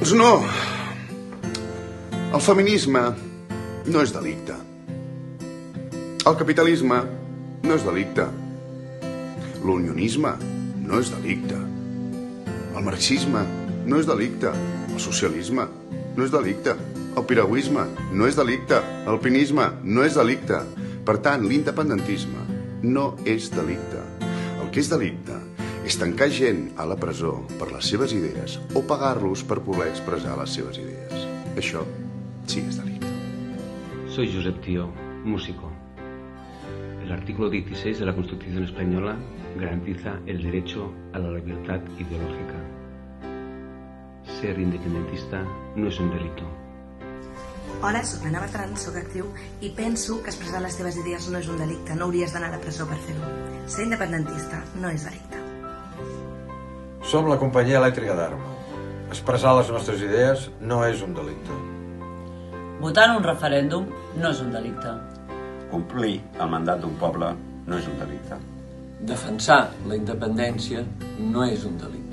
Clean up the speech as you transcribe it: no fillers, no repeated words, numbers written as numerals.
Doncs no. El feminisme no és delicte. El capitalisme no és delicte. L'unionisme no és delicte. El marxisme no és delicte. El socialisme no és delicte. El piragüisme no és delicte. L'alpinisme no és delicte. Per tant, l'independentisme no és delicte. El que és delicte és tancar gent a la presó per les seves idees o pagar-los per poder expressar les seves idees. Això sí que es delicte. Soy Josep Tío, músico. El artículo 16 de la Constitución Española garantiza el derecho a la libertad ideológica. Ser independentista no és un delito. Hola, soc l'Anna Bertran, soc actiu i penso que expressar les teves idees no és un delicte, no hauries d'anar a la presó per fer-ho. Ser independentista no és delicte. Som la companyia elèctrica d'Arma. Expressar les nostres idees no és un delicte. Votar en un referèndum no és un delicte. Complir el mandat d'un poble no és un delicte. Defensar la independència no és un delicte.